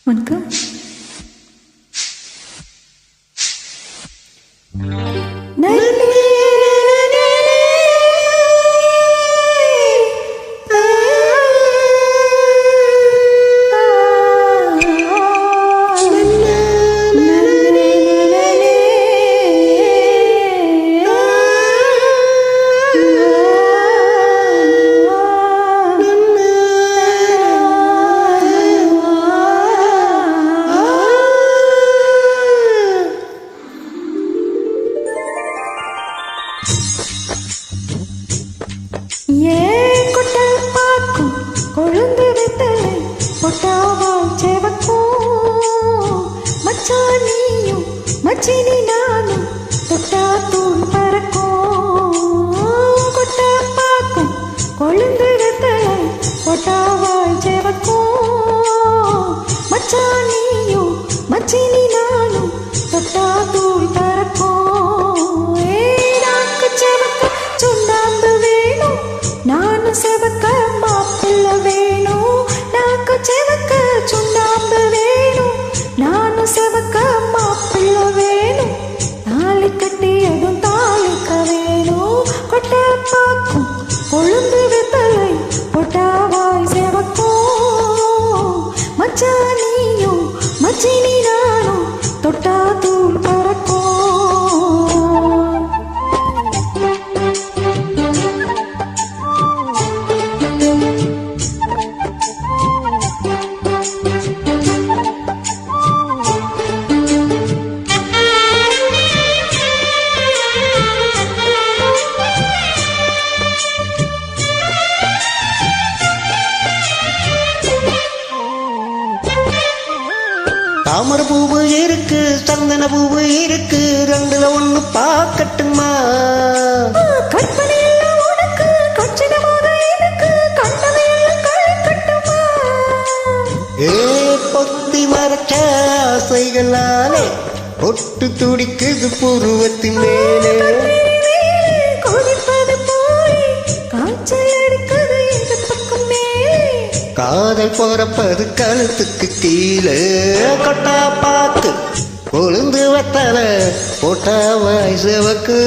வணக்கம். மச்சினி நானும் தொட்டா தூள் பறக்கும் கொட்டா பாக்கும் கொழுந்து வெத்தலை கொட்டாவாய் செவக்கும் மச்சானியும் மச்சினி நானும் தொட்டா தூள் பறக்கும் நாக்கு செவக்க சுண்ணாம்பு வேணும் நானும் செவக்க மாப்பிள்ள வேணும் நாக்கு செவக்க சுண்ணாம்பு வேணும் நானும் செவக்க மாப்பிள்ள வேணும் தாலி கட்டியதும் தாலிக்க வேணும் கொட்டா பாக்கும் கொழுந்து வெத்தலை கொட்டாவாய் செவக்கும் மச்சானியும் மச்சினி நானும் தொட்டா தூள் பறக்கும். தாமர பூவு இருக்கு சந்தன பூவு இருக்கு ரெண்டுல ஒண்ணு பாக்கட்டுமா கற்பனை எல்லாம் உனக்கு கச்சிதமாக இருக்கு கண்டதையெல்லாம் கட்டுமா ஏ பொத்தி மறைச்ச ஆசைகளாலே ஒட்டு துடிக்குது புருவத்தின் மேலே கொதிப்பது போய் காய்ச்சல் எடுக்குது இந்த பக்கம் மேலே காதல் போறப்பது கழுத்துக்கு கீழே கொட்டா பாக்கு கொழுந்து வெத்தல கொட்டாவாய் செவக்கு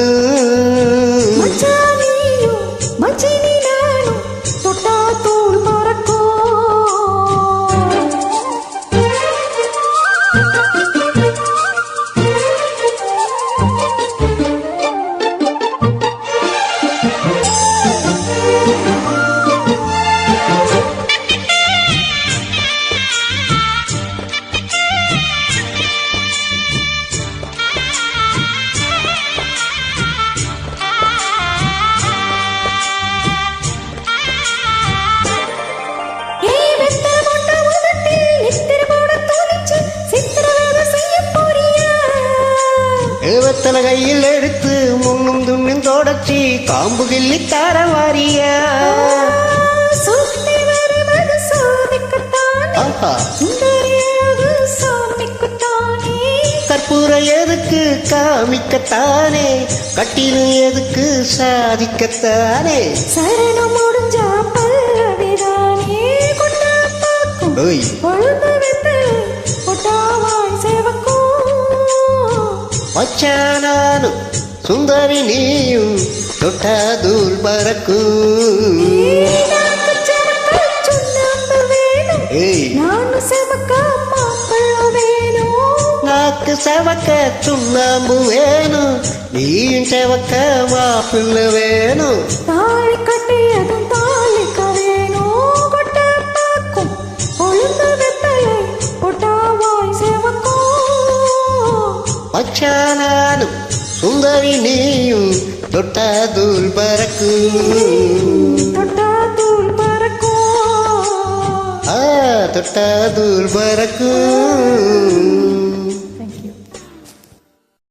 மச்சானியும் மச்சினி நானும் தொட்டா தூள் பறக்கும். வெத்தலை கையில் எடுத்து முன்னும் துண்ணும் தொடச்சி காம்பு கிள்ளி தார வாரியா கற்பூரம் எதுக்கு காமிக்கத்தானே கட்டிலும் எதுக்கு சாதிக்கத்தானே சரணம் முடிஞ்சா பல்லவிதானே கொண்டா பாக்கும் கொழுந்து வெத்தலை கொட்டாவாய் செவக்கும் மச்சானானும் சுந்தரி நீயும் தொட்டா தூள் பறக்கும். நாக்கு செவக்க சுண்ணாம்பு வேணும் நீயும் செவக்க மாப்பிள்ள வேணும் தாலி கட்டியதும் தாலிக்க வேணும் கொட்டா பாக்கும் கொழுந்து வெத்தலை கொட்டாவாய் செவக்கும் மச்சானானும் சுந்தரி நீயும் தொட்டா தூள் பறக்கும் தொட்டா தூள் பறக்கும் தொட்டா தூள் பறக்கும்.